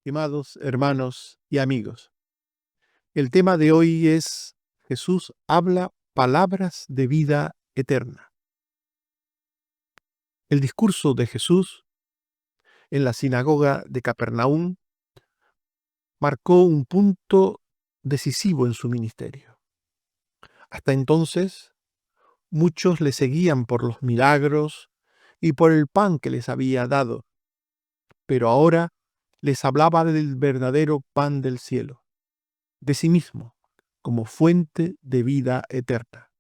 Estimados hermanos y amigos, el tema de hoy es Jesús habla palabras de vida eterna. El discurso de Jesús en la sinagoga de Capernaum marcó un punto decisivo en su ministerio. Hasta entonces, muchos le seguían por los milagros y por el pan que les había dado, pero ahora les hablaba del verdadero pan del cielo, de sí mismo, como fuente de vida eterna.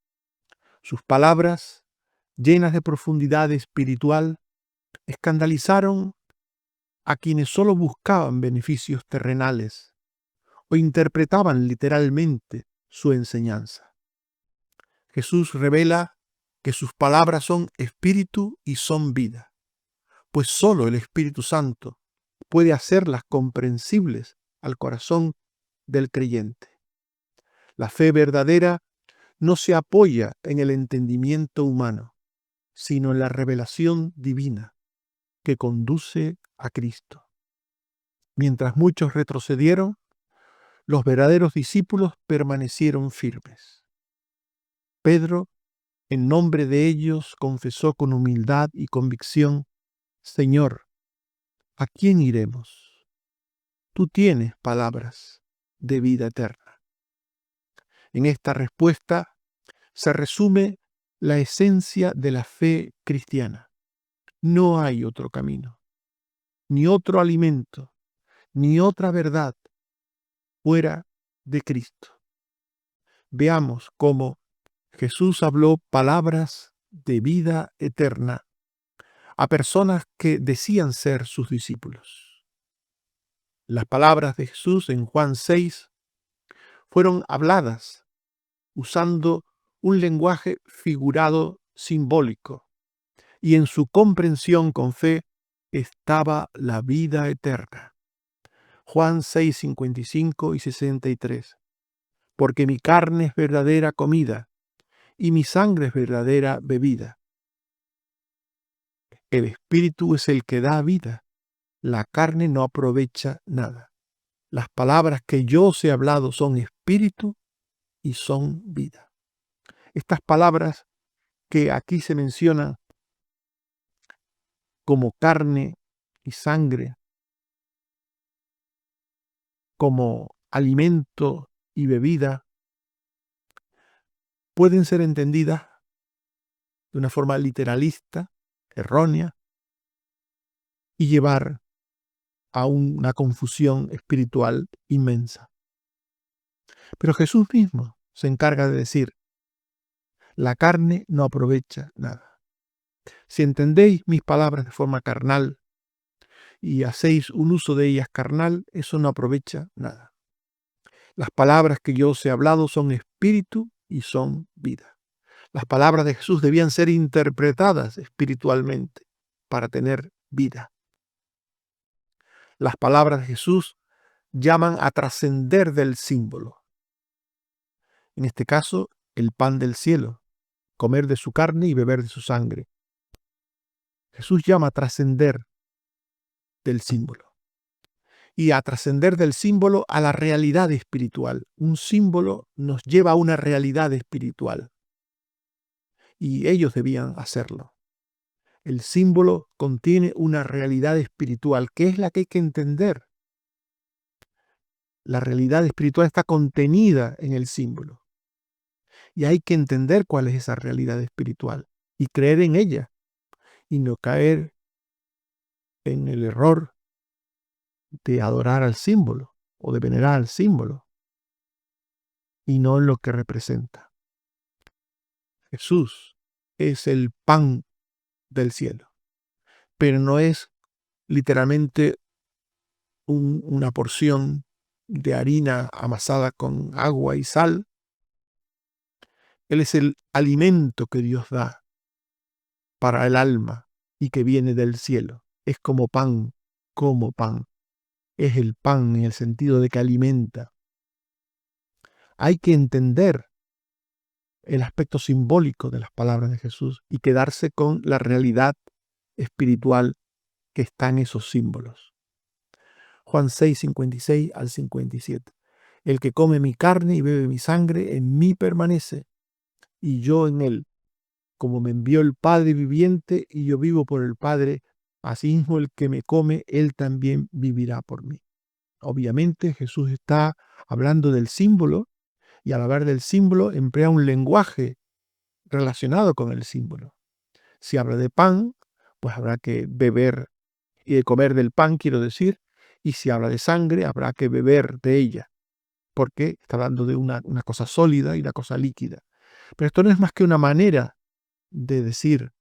Sus palabras, llenas de profundidad espiritual, escandalizaron a quienes solo buscaban beneficios terrenales o interpretaban literalmente su enseñanza. Jesús revela que sus palabras son espíritu y son vida, pues solo el Espíritu Santo puede hacerlas comprensibles al corazón del creyente. La fe verdadera no se apoya en el entendimiento humano, sino en la revelación divina que conduce a Cristo. Mientras muchos retrocedieron, los verdaderos discípulos permanecieron firmes. Pedro, en nombre de ellos, confesó con humildad y convicción: Señor, ¿a quién iremos? Tú tienes palabras de vida eterna. En esta respuesta se resume la esencia de la fe cristiana. No hay otro camino, ni otro alimento, ni otra verdad fuera de Cristo. Veamos cómo Jesús habló palabras de vida eterna a personas que decían ser sus discípulos. Las palabras de Jesús en Juan 6 fueron habladas usando un lenguaje figurado simbólico, y en su comprensión con fe estaba la vida eterna. Juan 6, 55 y 63. Porque mi carne es verdadera comida y mi sangre es verdadera bebida. El espíritu es el que da vida, la carne no aprovecha nada. Las palabras que yo os he hablado son espíritu y son vida. Estas palabras que aquí se mencionan como carne y sangre, como alimento y bebida, pueden ser entendidas de una forma literalista, errónea, y llevar a una confusión espiritual inmensa. Pero Jesús mismo se encarga de decir: la carne no aprovecha nada. Si entendéis mis palabras de forma carnal y hacéis un uso de ellas carnal, eso no aprovecha nada. Las palabras que yo os he hablado son espíritu y son vida. Las palabras de Jesús debían ser interpretadas espiritualmente para tener vida. Las palabras de Jesús llaman a trascender del símbolo. En este caso, el pan del cielo, comer de su carne y beber de su sangre. Jesús llama a trascender del símbolo y a trascender del símbolo a la realidad espiritual. Un símbolo nos lleva a una realidad espiritual y ellos debían hacerlo. El símbolo contiene una realidad espiritual que es la que hay que entender. La realidad espiritual está contenida en el símbolo y hay que entender cuál es esa realidad espiritual y creer en ella y no caer en el error de adorar al símbolo o de venerar al símbolo y no en lo que representa. Jesús es el pan del cielo, pero no es literalmente una porción de harina amasada con agua y sal. Él es el alimento que Dios da para el alma y que viene del cielo. Es como pan, es el pan en el sentido de que alimenta. Hay que entender el aspecto simbólico de las palabras de Jesús y quedarse con la realidad espiritual que está en esos símbolos. Juan 6, 56 al 57. El que come mi carne y bebe mi sangre, en mí permanece, y yo en él. Como me envió el Padre viviente y yo vivo por el Padre, asimismo el que me come, él también vivirá por mí. Obviamente Jesús está hablando del símbolo, y al hablar del símbolo emplea un lenguaje relacionado con el símbolo. Si habla de pan, pues habrá que beber y de comer del pan, quiero decir, y si habla de sangre, habrá que beber de ella, porque está hablando de una cosa sólida y una cosa líquida. Pero esto no es más que una manera de decir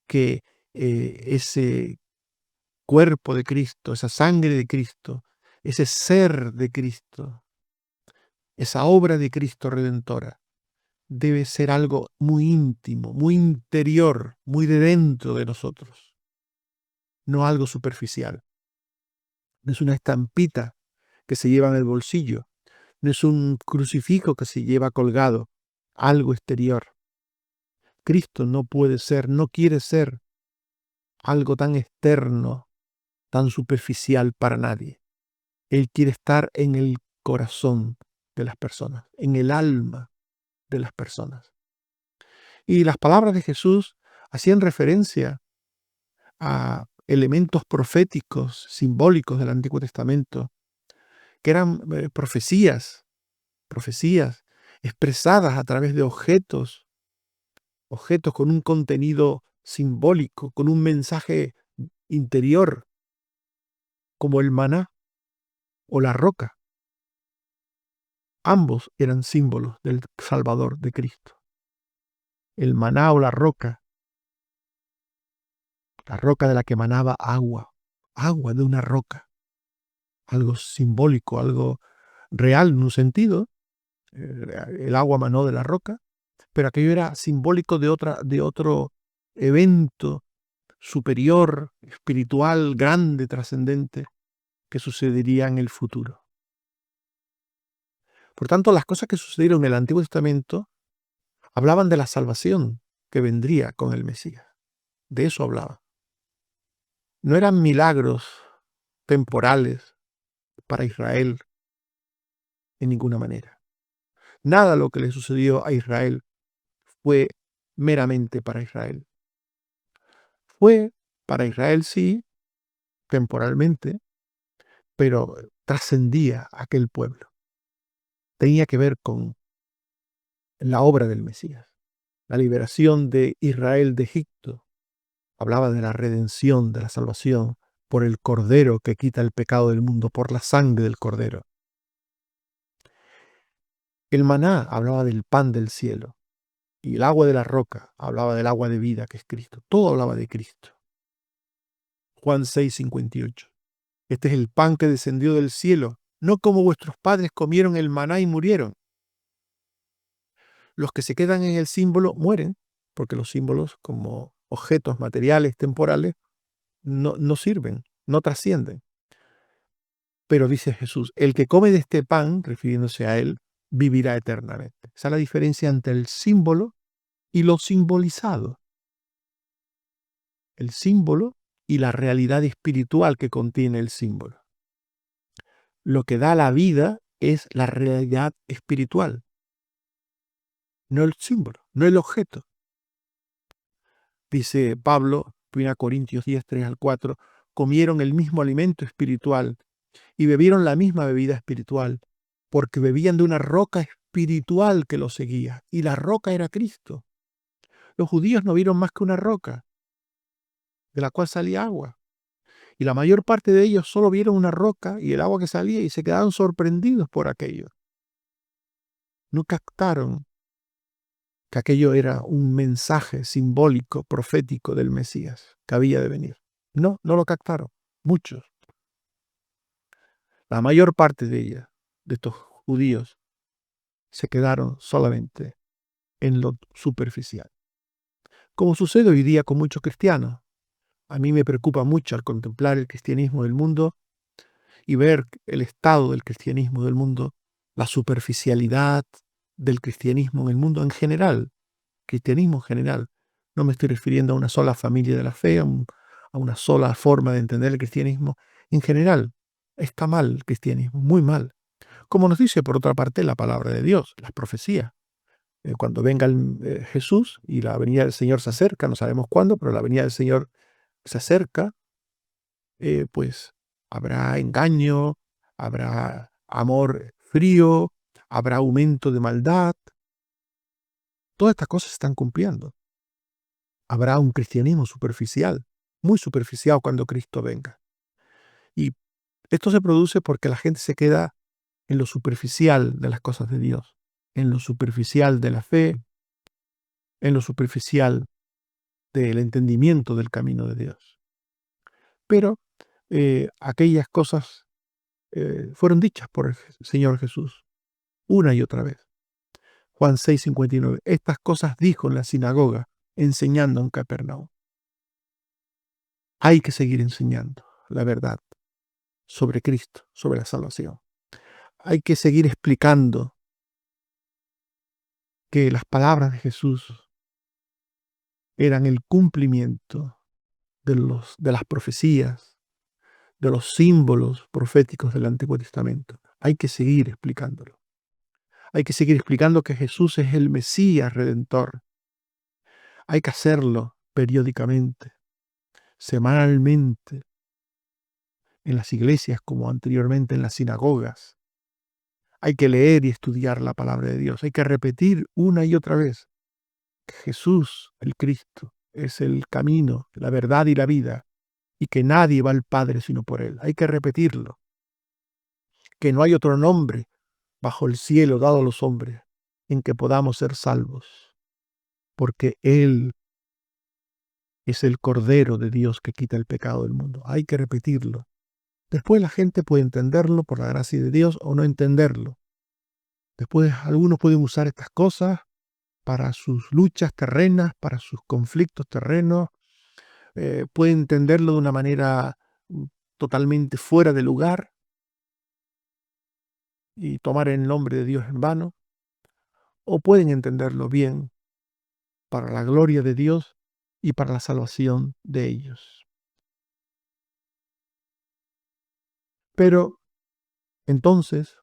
que ese cuerpo de Cristo, esa sangre de Cristo, ese ser de Cristo, esa obra de Cristo redentora, debe ser algo muy íntimo, muy interior, muy de dentro de nosotros, no algo superficial. No es una estampita que se lleva en el bolsillo, no es un crucifijo que se lleva colgado, algo exterior. Cristo no puede ser, no quiere ser algo tan externo, tan superficial para nadie. Él quiere estar en el corazón de las personas, en el alma de las personas. Y las palabras de Jesús hacían referencia a elementos proféticos, simbólicos del Antiguo Testamento, que eran profecías expresadas a través de objetos con un contenido simbólico, con un mensaje interior, como el maná o la roca. Ambos eran símbolos del Salvador, de Cristo. El maná o la roca de la que emanaba agua de una roca, algo simbólico, algo real en un sentido. El agua manó de la roca, pero aquello era simbólico de otro evento superior, espiritual, grande, trascendente, que sucedería en el futuro. Por tanto, las cosas que sucedieron en el Antiguo Testamento hablaban de la salvación que vendría con el Mesías. De eso hablaba. No eran milagros temporales para Israel en ninguna manera. Nada lo que le sucedió a Israel fue meramente para Israel. Fue para Israel, sí, temporalmente, pero trascendía a aquel pueblo. Tenía que ver con la obra del Mesías. La liberación de Israel de Egipto hablaba de la redención, de la salvación por el Cordero que quita el pecado del mundo, por la sangre del Cordero. El maná hablaba del pan del cielo y el agua de la roca hablaba del agua de vida que es Cristo. Todo hablaba de Cristo. Juan 6, 58. Este es el pan que descendió del cielo, no como vuestros padres comieron el maná y murieron. Los que se quedan en el símbolo mueren, porque los símbolos, como objetos materiales, temporales, no sirven, no trascienden. Pero dice Jesús, el que come de este pan, refiriéndose a él, vivirá eternamente. Esa es la diferencia entre el símbolo y lo simbolizado. El símbolo y la realidad espiritual que contiene el símbolo. Lo que da la vida es la realidad espiritual, no el símbolo, no el objeto. Dice Pablo, 1 Corintios 10, 3 al 4, comieron el mismo alimento espiritual y bebieron la misma bebida espiritual, porque bebían de una roca espiritual que los seguía, y la roca era Cristo. Los judíos no vieron más que una roca, de la cual salía agua, y la mayor parte de ellos solo vieron una roca y el agua que salía y se quedaron sorprendidos por aquello. No captaron que aquello era un mensaje simbólico, profético del Mesías que había de venir. No lo captaron, muchos. La mayor parte de ellas, de estos judíos, se quedaron solamente en lo superficial. Como sucede hoy día con muchos cristianos. A mí me preocupa mucho al contemplar el cristianismo del mundo y ver el estado del cristianismo del mundo, la superficialidad del cristianismo en el mundo en general, cristianismo en general. No me estoy refiriendo a una sola familia de la fe, a una sola forma de entender el cristianismo en general. Está mal el cristianismo, muy mal. Como nos dice por otra parte la palabra de Dios, las profecías. Cuando venga Jesús y la venida del Señor se acerca, no sabemos cuándo, pero la venida del Señor se acerca, pues habrá engaño, habrá amor frío, habrá aumento de maldad. Todas estas cosas se están cumpliendo. Habrá un cristianismo superficial, muy superficial cuando Cristo venga. Y esto se produce porque la gente se queda en lo superficial de las cosas de Dios, en lo superficial de la fe, en lo superficial del entendimiento del camino de Dios. Pero aquellas cosas fueron dichas por el Señor Jesús una y otra vez. Juan 6:59. Estas cosas dijo en la sinagoga, enseñando en Capernaum. Hay que seguir enseñando la verdad sobre Cristo, sobre la salvación. Hay que seguir explicando que las palabras de Jesús eran el cumplimiento de las profecías, de los símbolos proféticos del Antiguo Testamento. Hay que seguir explicándolo. Hay que seguir explicando que Jesús es el Mesías Redentor. Hay que hacerlo periódicamente, semanalmente, en las iglesias como anteriormente en las sinagogas. Hay que leer y estudiar la palabra de Dios. Hay que repetir una y otra vez que Jesús, el Cristo, es el camino, la verdad y la vida, y que nadie va al Padre sino por Él. Hay que repetirlo, que no hay otro nombre bajo el cielo dado a los hombres en que podamos ser salvos, porque Él es el Cordero de Dios que quita el pecado del mundo. Hay que repetirlo. Después la gente puede entenderlo por la gracia de Dios o no entenderlo. Después algunos pueden usar estas cosas para sus luchas terrenas, para sus conflictos terrenos. Pueden entenderlo de una manera totalmente fuera de lugar y tomar el nombre de Dios en vano. O pueden entenderlo bien para la gloria de Dios y para la salvación de ellos. Pero entonces,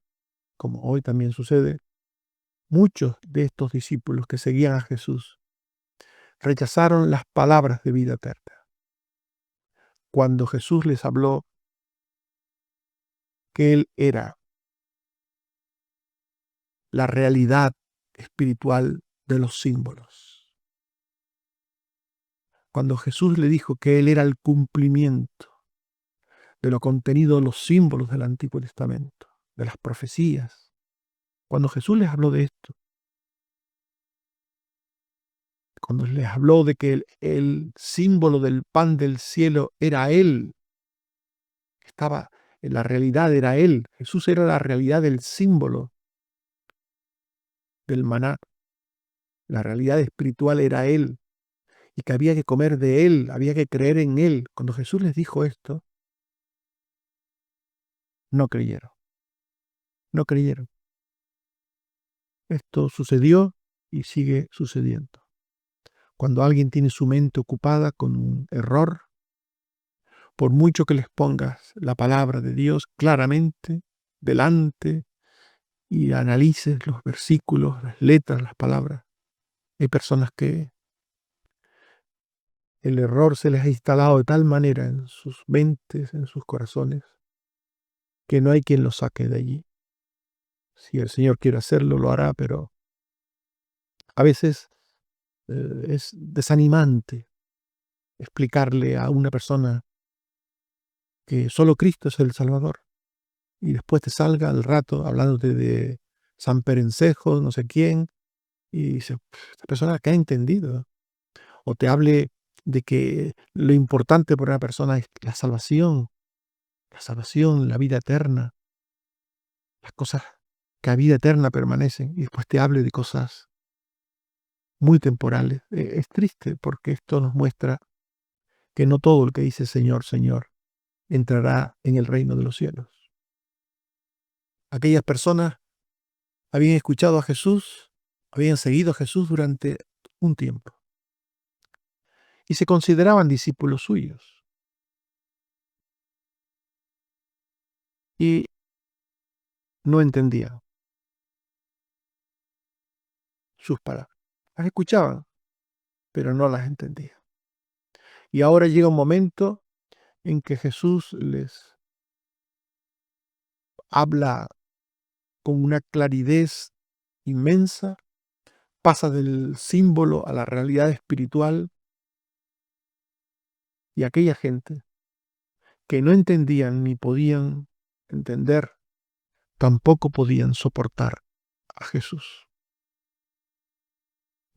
como hoy también sucede, muchos de estos discípulos que seguían a Jesús rechazaron las palabras de vida eterna. Cuando Jesús les habló que Él era la realidad espiritual de los símbolos. Cuando Jesús le dijo que Él era el cumplimiento de lo contenido en los símbolos del Antiguo Testamento, de las profecías. Cuando Jesús les habló de esto, cuando les habló de que el símbolo del pan del cielo era Él, estaba en la realidad, era Él. Jesús era la realidad del símbolo del maná. La realidad espiritual era Él y que había que comer de Él, había que creer en Él. Cuando Jesús les dijo esto, no creyeron, no creyeron. Esto sucedió y sigue sucediendo. Cuando alguien tiene su mente ocupada con un error, por mucho que les pongas la palabra de Dios claramente delante y analices los versículos, las letras, las palabras, hay personas que el error se les ha instalado de tal manera en sus mentes, en sus corazones, que no hay quien lo saque de allí. Si el Señor quiere hacerlo, lo hará, pero a veces es desanimante explicarle a una persona que solo Cristo es el Salvador y después te salga al rato hablándote de San Perencejo, no sé quién, y dice, esta persona que ha entendido, o te hable de que lo importante para una persona es la salvación, la vida eterna, las cosas que a vida eterna permanecen, y después te hable de cosas muy temporales. Es triste porque esto nos muestra que no todo el que dice Señor, Señor, entrará en el reino de los cielos. Aquellas personas habían escuchado a Jesús, habían seguido a Jesús durante un tiempo y se consideraban discípulos suyos. y no entendían sus palabras. Las escuchaban, pero no las entendían. Y ahora llega un momento en que Jesús les habla con una claridad inmensa, pasa del símbolo a la realidad espiritual, y aquella gente que no entendían ni podían entender, tampoco podían soportar a Jesús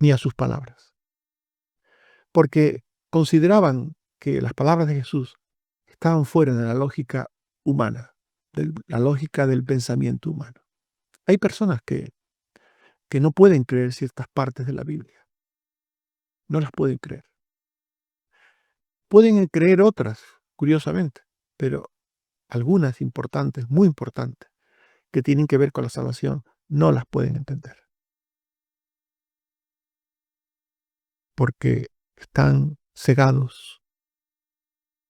ni a sus palabras, porque consideraban que las palabras de Jesús estaban fuera de la lógica humana, de la lógica del pensamiento humano. Hay personas que no pueden creer ciertas partes de la Biblia, no las pueden creer. Pueden creer otras, curiosamente, pero algunas importantes, muy importantes, que tienen que ver con la salvación, no las pueden entender, porque están cegados,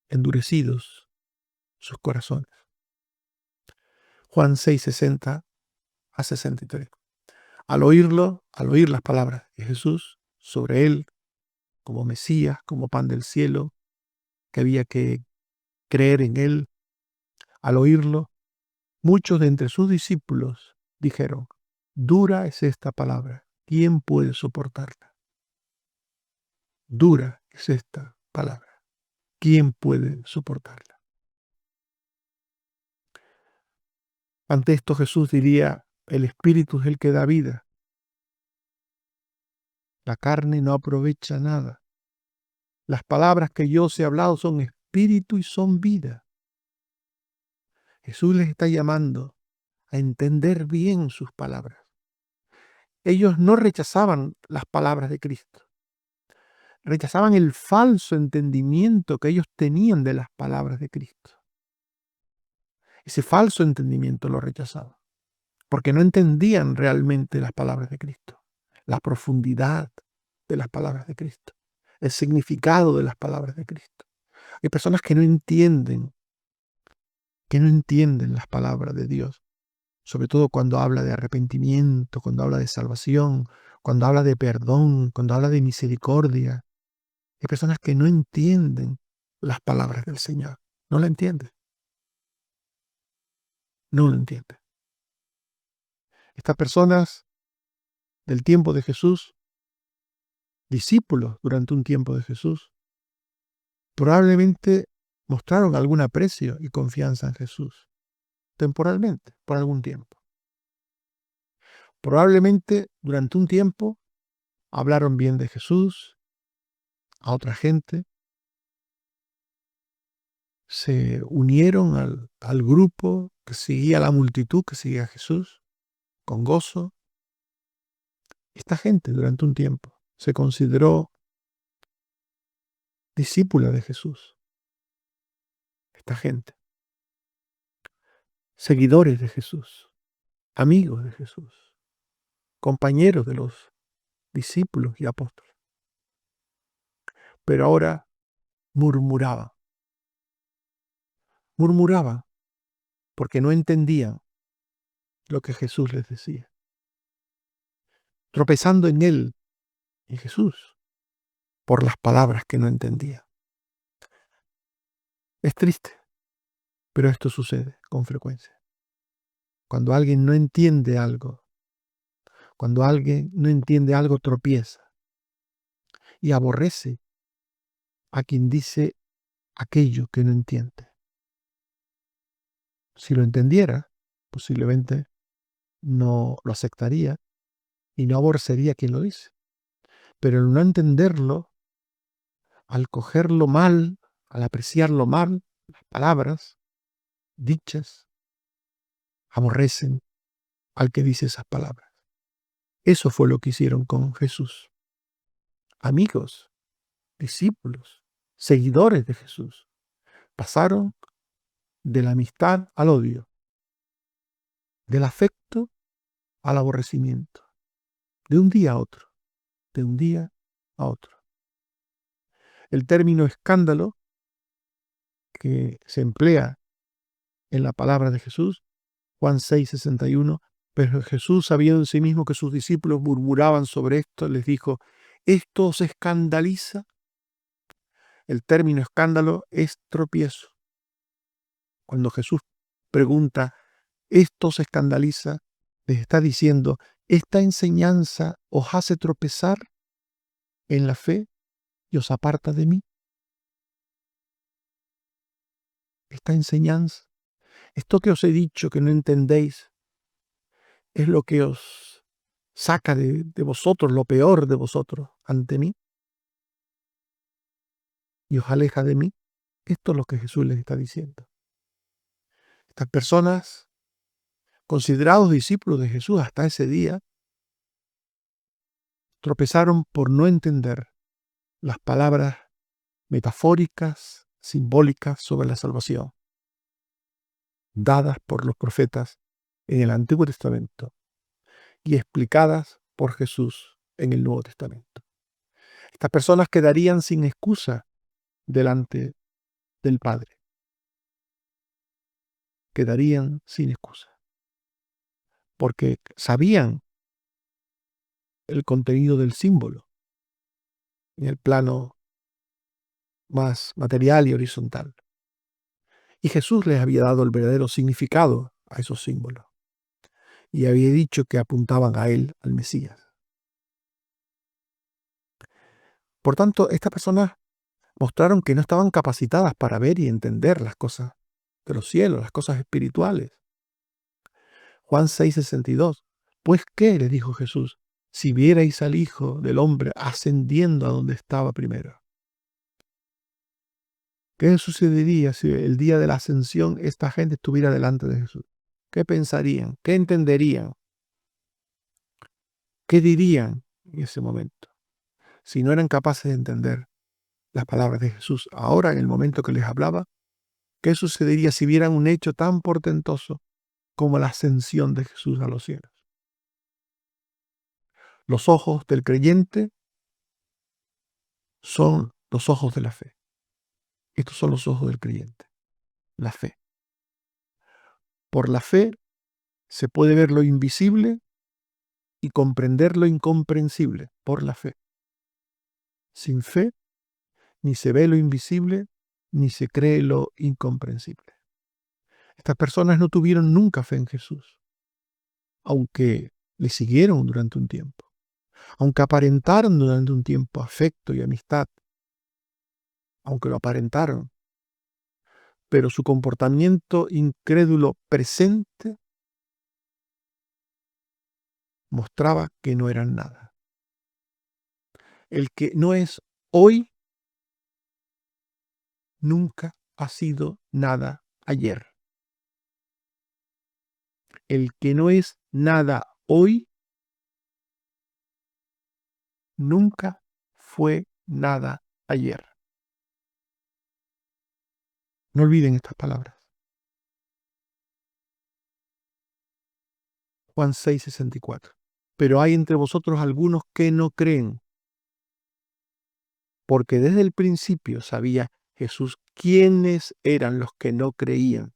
endurecidos sus corazones. Juan 6, 60 a 63. Al oír las palabras de Jesús sobre él como Mesías, como pan del cielo, que había que creer en él, al oírlo, muchos de entre sus discípulos dijeron: dura es esta palabra, ¿quién puede soportarla? Dura es esta palabra, ¿quién puede soportarla? Ante esto Jesús diría: el Espíritu es el que da vida, la carne no aprovecha nada. Las palabras que yo os he hablado son espíritu y son vida. Jesús les está llamando a entender bien sus palabras. Ellos no rechazaban las palabras de Cristo, rechazaban el falso entendimiento que ellos tenían de las palabras de Cristo. Ese falso entendimiento lo rechazaban, porque no entendían realmente las palabras de Cristo, la profundidad de las palabras de Cristo, el significado de las palabras de Cristo. Hay personas que no entienden las palabras de Dios, sobre todo cuando habla de arrepentimiento, cuando habla de salvación, cuando habla de perdón, cuando habla de misericordia. Hay personas que no entienden las palabras del Señor, no la entienden, no lo entienden. Estas personas del tiempo de Jesús, discípulos durante un tiempo de Jesús, probablemente mostraron algún aprecio y confianza en Jesús, temporalmente, por algún tiempo. Probablemente durante un tiempo hablaron bien de Jesús a otra gente, se unieron al grupo que seguía, la multitud que seguía a Jesús, con gozo. Esta gente durante un tiempo se consideró discípula de Jesús. Esta gente, seguidores de Jesús, amigos de Jesús, compañeros de los discípulos y apóstoles. Pero ahora murmuraban porque no entendían lo que Jesús les decía, tropezando en él, en Jesús, por las palabras que no entendían. Es triste, pero esto sucede con frecuencia. Cuando alguien no entiende algo, tropieza y aborrece a quien dice aquello que no entiende. Si lo entendiera, posiblemente no lo aceptaría y no aborrecería a quien lo dice. Pero al no entenderlo, al cogerlo mal, al apreciarlo mal, las palabras dichas aborrecen al que dice esas palabras. Eso fue lo que hicieron con Jesús. Amigos, discípulos, seguidores de Jesús, pasaron de la amistad al odio, del afecto al aborrecimiento, de un día a otro, de un día a otro. El término escándalo que se emplea en la palabra de Jesús. Juan 6:61. Pero Jesús, sabiendo en sí mismo que sus discípulos murmuraban sobre esto, les dijo: ¿esto os escandaliza? El término escándalo es tropiezo. Cuando Jesús pregunta, ¿esto os escandaliza?, les está diciendo: esta enseñanza os hace tropezar en la fe y os aparta de mí. Esta enseñanza, esto que os he dicho que no entendéis, es lo que os saca de vosotros lo peor de vosotros ante mí y os aleja de mí. Esto es lo que Jesús les está diciendo. Estas personas, considerados discípulos de Jesús hasta ese día, tropezaron por no entender las palabras metafóricas, simbólicas sobre la salvación, dadas por los profetas en el Antiguo Testamento y explicadas por Jesús en el Nuevo Testamento. Estas personas quedarían sin excusa delante del Padre. Quedarían sin excusa, porque sabían el contenido del símbolo en el plano más material y horizontal. Y Jesús les había dado el verdadero significado a esos símbolos y había dicho que apuntaban a él, al Mesías. Por tanto, estas personas mostraron que no estaban capacitadas para ver y entender las cosas de los cielos, las cosas espirituales. Juan 6:62. Pues qué, les dijo Jesús, si vierais al Hijo del Hombre ascendiendo a donde estaba primero. ¿Qué sucedería si el día de la ascensión esta gente estuviera delante de Jesús? ¿Qué pensarían? ¿Qué entenderían? ¿Qué dirían en ese momento? Si no eran capaces de entender las palabras de Jesús ahora, en el momento que les hablaba, ¿qué sucedería si vieran un hecho tan portentoso como la ascensión de Jesús a los cielos? Los ojos del creyente son los ojos de la fe. Estos son los ojos del creyente, la fe. Por la fe se puede ver lo invisible y comprender lo incomprensible, por la fe. Sin fe, ni se ve lo invisible, ni se cree lo incomprensible. Estas personas no tuvieron nunca fe en Jesús, aunque le siguieron durante un tiempo, aunque aparentaron durante un tiempo afecto y amistad, aunque lo aparentaron, pero su comportamiento incrédulo presente mostraba que no eran nada. El que no es hoy, nunca ha sido nada ayer. El que no es nada hoy, nunca fue nada ayer. No olviden estas palabras. Juan 6:64. Pero hay entre vosotros algunos que no creen, porque desde el principio sabía Jesús quiénes eran los que no creían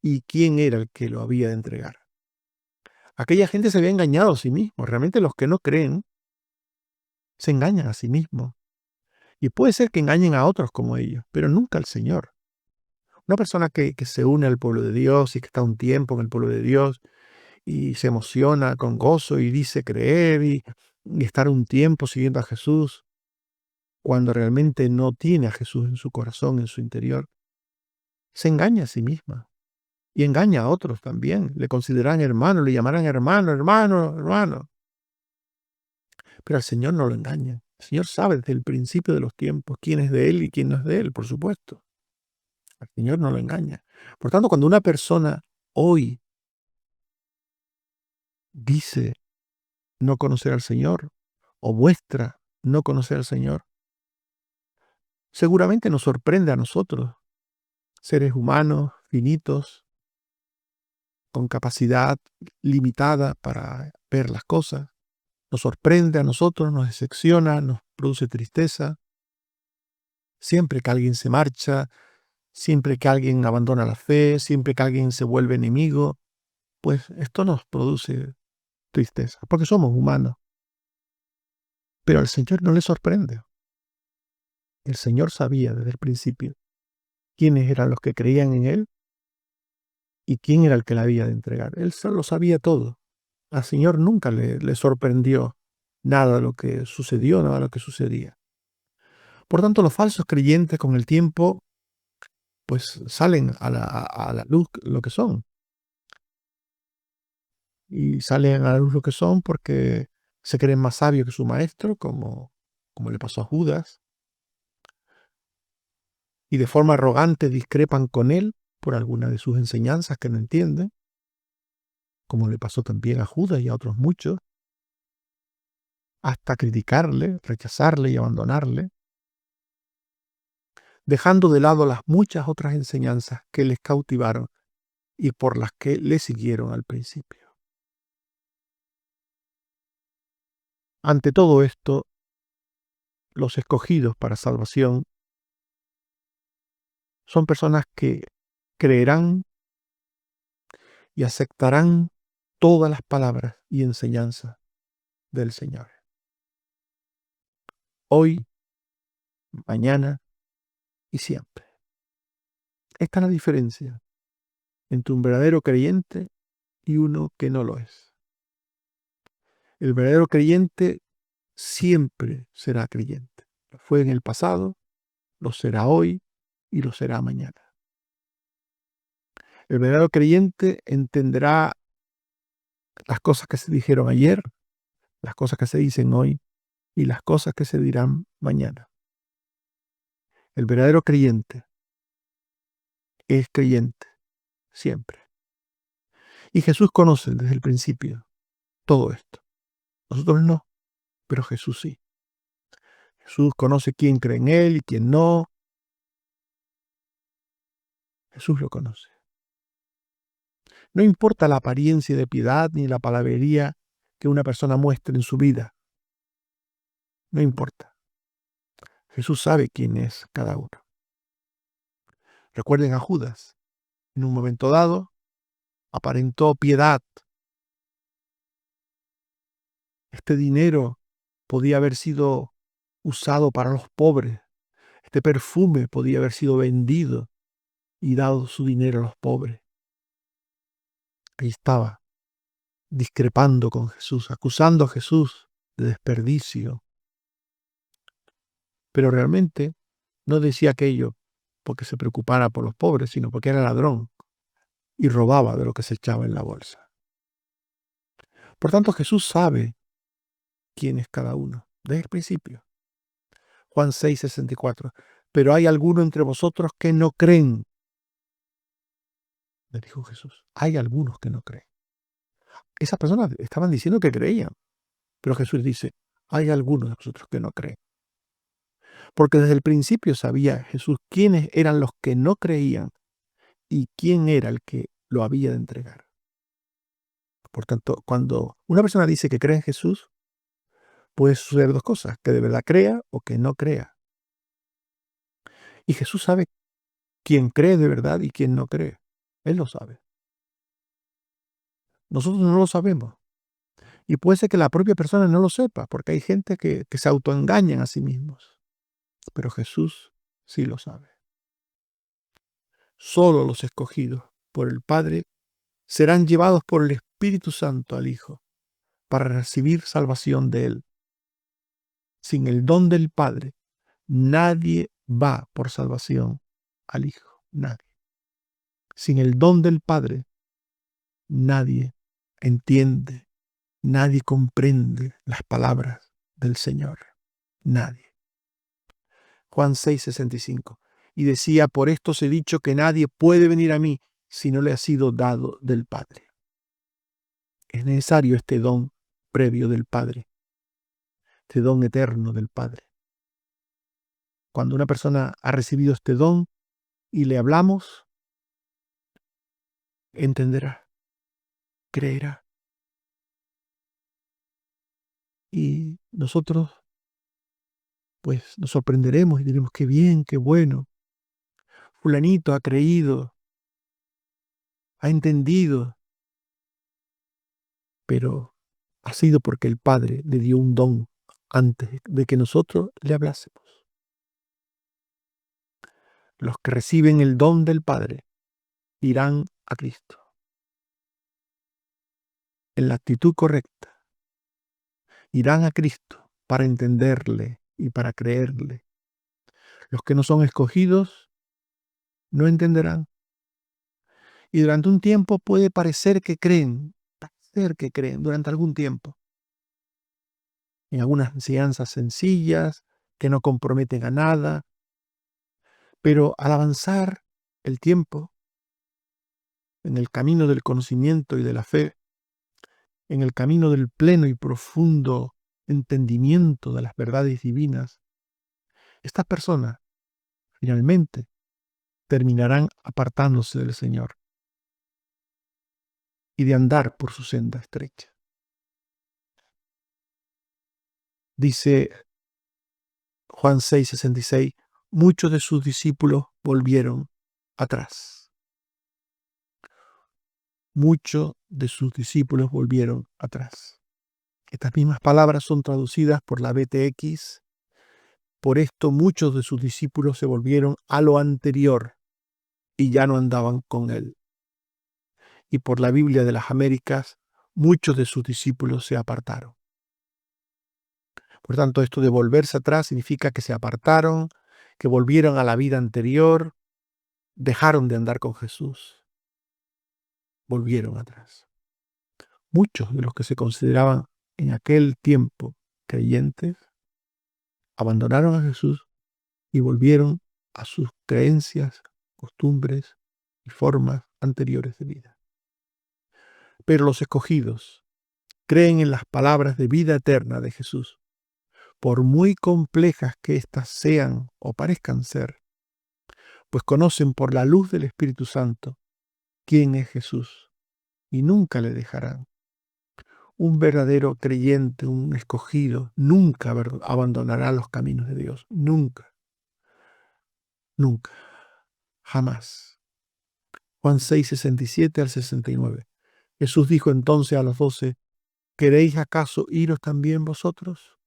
y quién era el que lo había de entregar. Aquella gente se había engañado a sí mismo. Realmente los que no creen se engañan a sí mismos. Y puede ser que engañen a otros como ellos, pero nunca al Señor. Una persona que se une al pueblo de Dios y que está un tiempo en el pueblo de Dios y se emociona con gozo y dice creer y estar un tiempo siguiendo a Jesús, cuando realmente no tiene a Jesús en su corazón, en su interior, se engaña a sí misma y engaña a otros también. Le consideran hermano, le llamarán hermano, hermano, hermano. Pero al Señor no lo engañan. El Señor sabe desde el principio de los tiempos quién es de Él y quién no es de Él, por supuesto. Al Señor no lo engaña. Por tanto, cuando una persona hoy dice no conocer al Señor o muestra no conocer al Señor, seguramente nos sorprende a nosotros, seres humanos, finitos, con capacidad limitada para ver las cosas. Nos sorprende a nosotros, nos decepciona, nos produce tristeza. Siempre que alguien se marcha, siempre que alguien abandona la fe, siempre que alguien se vuelve enemigo, pues esto nos produce tristeza, porque somos humanos. Pero al Señor no le sorprende. El Señor sabía desde el principio quiénes eran los que creían en Él y quién era el que la había de entregar. Él lo sabía todo. Al Señor nunca le sorprendió nada de lo que sucedió, nada de lo que sucedía. Por tanto, los falsos creyentes con el tiempo pues salen a la luz lo que son. Y salen a la luz lo que son porque se creen más sabios que su maestro, como le pasó a Judas, y de forma arrogante discrepan con él por alguna de sus enseñanzas que no entienden, como le pasó también a Judas y a otros muchos, hasta criticarle, rechazarle y abandonarle, dejando de lado las muchas otras enseñanzas que les cautivaron y por las que le siguieron al principio. Ante todo esto, los escogidos para salvación son personas que creerán y aceptarán todas las palabras y enseñanzas del Señor. Hoy, mañana y siempre. Esta es la diferencia entre un verdadero creyente y uno que no lo es. El verdadero creyente siempre será creyente. Lo fue en el pasado, lo será hoy y lo será mañana. El verdadero creyente entenderá las cosas que se dijeron ayer, las cosas que se dicen hoy y las cosas que se dirán mañana. El verdadero creyente es creyente siempre. Y Jesús conoce desde el principio todo esto. Nosotros no, pero Jesús sí. Jesús conoce quién cree en Él y quién no. Jesús lo conoce. No importa la apariencia de piedad ni la palabrería que una persona muestre en su vida. No importa. Jesús sabe quién es cada uno. Recuerden a Judas. En un momento dado, aparentó piedad. Este dinero podía haber sido usado para los pobres. Este perfume podía haber sido vendido y dado su dinero a los pobres. Ahí estaba, discrepando con Jesús, acusando a Jesús de desperdicio. Pero realmente no decía aquello porque se preocupara por los pobres, sino porque era ladrón y robaba de lo que se echaba en la bolsa. Por tanto, Jesús sabe quién es cada uno, desde el principio. Juan 6:64. Pero hay algunos entre vosotros que no creen, le dijo Jesús. Hay algunos que no creen. Esas personas estaban diciendo que creían, pero Jesús dice, hay algunos de vosotros que no creen. Porque desde el principio sabía Jesús quiénes eran los que no creían y quién era el que lo había de entregar. Por tanto, cuando una persona dice que cree en Jesús, puede suceder dos cosas, que de verdad crea o que no crea. Y Jesús sabe quién cree de verdad y quién no cree. Él lo sabe. Nosotros no lo sabemos. Y puede ser que la propia persona no lo sepa, porque hay gente que se autoengañan a sí mismos. Pero Jesús sí lo sabe. Solo los escogidos por el Padre serán llevados por el Espíritu Santo al Hijo para recibir salvación de Él. Sin el don del Padre, nadie va por salvación al Hijo. Nadie. Sin el don del Padre, nadie entiende, nadie comprende las palabras del Señor. Nadie. Juan 6:65. Y decía, por esto os he dicho que nadie puede venir a mí si no le ha sido dado del Padre. Es necesario este don previo del Padre, este don eterno del Padre. Cuando una persona ha recibido este don y le hablamos, entenderá, creerá. Y nosotros, pues, nos sorprenderemos y diremos, qué bien, qué bueno. fulanito ha creído, ha entendido, pero ha sido porque el Padre le dio un don antes de que nosotros le hablásemos. Los que reciben el don del Padre irán a Cristo en la actitud correcta, irán a Cristo para entenderle y para creerle. Los que no son escogidos no entenderán. Y durante un tiempo puede parecer que creen durante algún tiempo, en algunas enseñanzas sencillas que no comprometen a nada, pero al avanzar el tiempo en el camino del conocimiento y de la fe, en el camino del pleno y profundo entendimiento de las verdades divinas, estas personas finalmente terminarán apartándose del Señor y de andar por su senda estrecha. Dice Juan 6:66, muchos de sus discípulos volvieron atrás. Muchos de sus discípulos volvieron atrás. Estas mismas palabras son traducidas por la BTX. Por esto muchos de sus discípulos se volvieron a lo anterior y ya no andaban con él. Y por la Biblia de las Américas, muchos de sus discípulos se apartaron. Por tanto, esto de volverse atrás significa que se apartaron, que volvieron a la vida anterior, dejaron de andar con Jesús, volvieron atrás. Muchos de los que se consideraban en aquel tiempo creyentes abandonaron a Jesús y volvieron a sus creencias, costumbres y formas anteriores de vida. Pero los escogidos creen en las palabras de vida eterna de Jesús, por muy complejas que éstas sean o parezcan ser, pues conocen por la luz del Espíritu Santo quién es Jesús y nunca le dejarán. Un verdadero creyente, un escogido, nunca abandonará los caminos de Dios. Nunca. Nunca. Jamás. Juan 6, 67 al 69. Jesús dijo entonces a los 12, ¿queréis acaso iros también vosotros?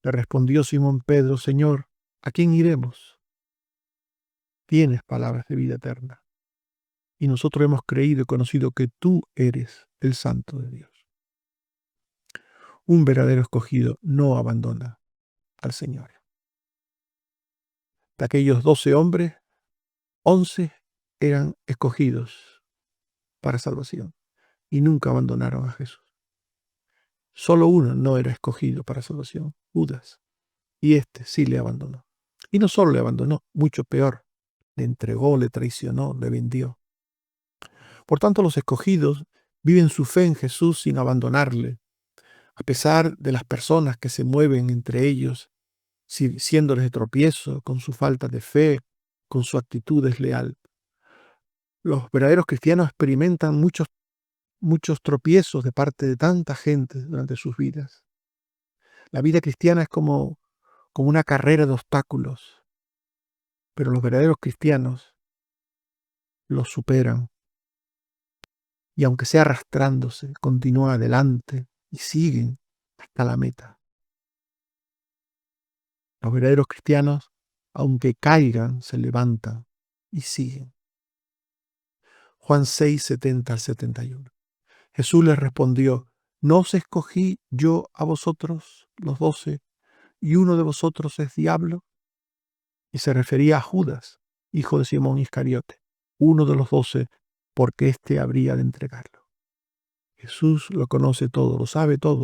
Le respondió Simón Pedro, Señor, ¿a quién iremos? Tienes palabras de vida eterna. Y nosotros hemos creído y conocido que tú eres el Santo de Dios. Un verdadero escogido no abandona al Señor. De aquellos 12 hombres, 11 eran escogidos para salvación y nunca abandonaron a Jesús. Solo uno no era escogido para salvación, Judas, y este sí le abandonó. Y no solo le abandonó, mucho peor, le entregó, le traicionó, le vendió. Por tanto, los escogidos viven su fe en Jesús sin abandonarle, a pesar de las personas que se mueven entre ellos, siéndoles de tropiezo con su falta de fe, con su actitud desleal. Los verdaderos cristianos experimentan muchos tropiezos de parte de tanta gente durante sus vidas. La vida cristiana es como una carrera de obstáculos, pero los verdaderos cristianos los superan y aunque sea arrastrándose, continúan adelante y siguen hasta la meta. Los verdaderos cristianos, aunque caigan, se levantan y siguen. Juan 6, 70 al 71. Jesús les respondió, ¿no os escogí yo a vosotros, los 12, y uno de vosotros es diablo? Y se refería a Judas, hijo de Simón Iscariote, uno de los 12, porque éste habría de entregarlo. Jesús lo conoce todo,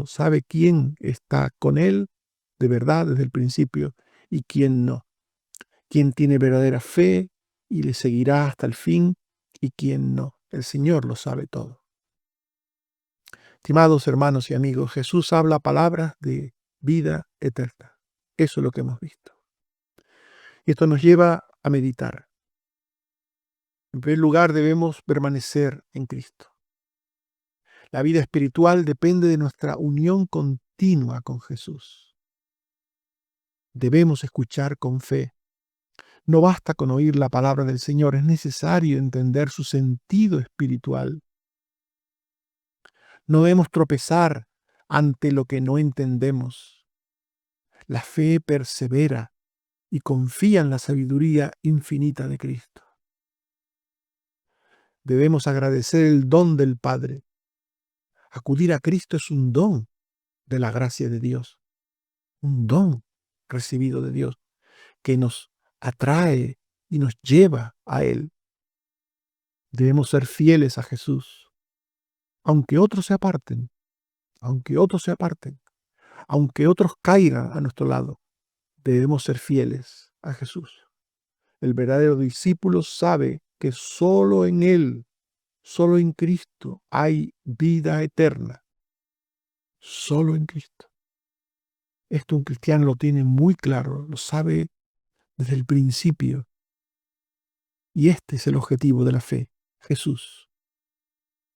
sabe quién está con él de verdad desde el principio y quién no, quién tiene verdadera fe y le seguirá hasta el fin y quién no. El Señor lo sabe todo. Estimados hermanos y amigos, Jesús habla palabras de vida eterna. Eso es lo que hemos visto. Y esto nos lleva a meditar. En primer lugar, debemos permanecer en Cristo. La vida espiritual depende de nuestra unión continua con Jesús. Debemos escuchar con fe. No basta con oír la palabra del Señor, es necesario entender su sentido espiritual. No debemos tropezar ante lo que no entendemos. La fe persevera y confía en la sabiduría infinita de Cristo. Debemos agradecer el don del Padre. Acudir a Cristo es un don de la gracia de Dios, un don recibido de Dios que nos atrae y nos lleva a Él. Debemos ser fieles a Jesús, aunque otros se aparten, aunque otros se aparten, aunque otros caigan a nuestro lado. Debemos ser fieles a Jesús. El verdadero discípulo sabe que solo en Él, solo en Cristo hay vida eterna. Solo en Cristo. Esto un cristiano lo tiene muy claro, lo sabe desde el principio. Y este es el objetivo de la fe, Jesús.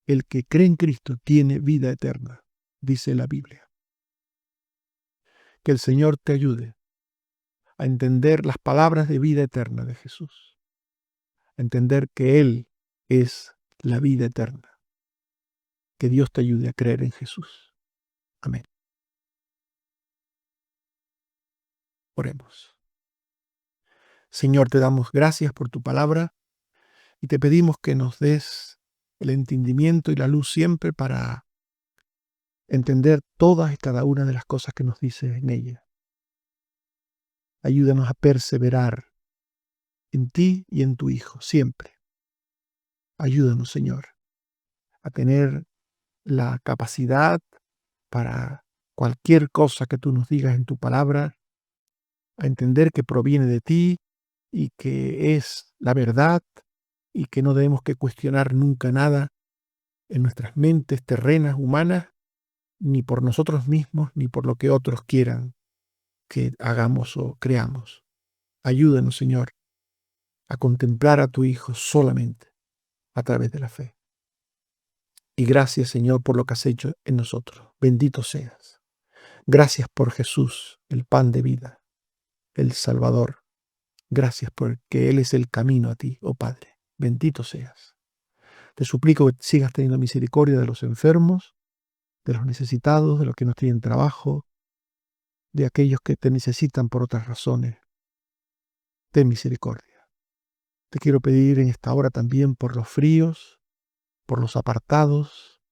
El que cree en Cristo tiene vida eterna, dice la Biblia. Que el Señor te ayude a entender las palabras de vida eterna de Jesús, a entender que Él es la vida eterna. Que Dios te ayude a creer en Jesús. Amén. Oremos. Señor, te damos gracias por tu palabra y te pedimos que nos des el entendimiento y la luz siempre para entender todas y cada una de las cosas que nos dices en ella. Ayúdanos a perseverar en ti y en tu Hijo, siempre. Ayúdanos, Señor, a tener la capacidad para cualquier cosa que tú nos digas en tu palabra, a entender que proviene de ti y que es la verdad y que no debemos que cuestionar nunca nada en nuestras mentes terrenas, humanas, ni por nosotros mismos, ni por lo que otros quieran que hagamos o creamos. Ayúdanos, Señor, a contemplar a tu Hijo solamente a través de la fe. Y gracias, Señor, por lo que has hecho en nosotros. Bendito seas. Gracias por Jesús, el pan de vida, el Salvador. Gracias porque Él es el camino a ti, oh Padre. Bendito seas. Te suplico que sigas teniendo misericordia de los enfermos, de los necesitados, de los que no tienen trabajo, de aquellos que te necesitan por otras razones. Ten misericordia. Te quiero pedir en esta hora también por los fríos, por los apartados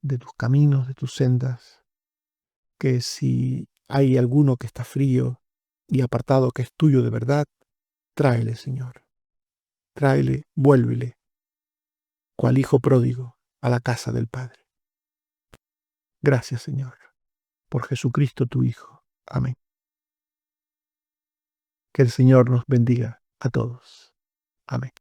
de tus caminos, de tus sendas, que si hay alguno que está frío y apartado que es tuyo de verdad, tráele, Señor. Tráele, vuélvele, cual hijo pródigo, a la casa del Padre. Gracias, Señor, por Jesucristo tu Hijo. Amén. Que el Señor nos bendiga a todos. Amén.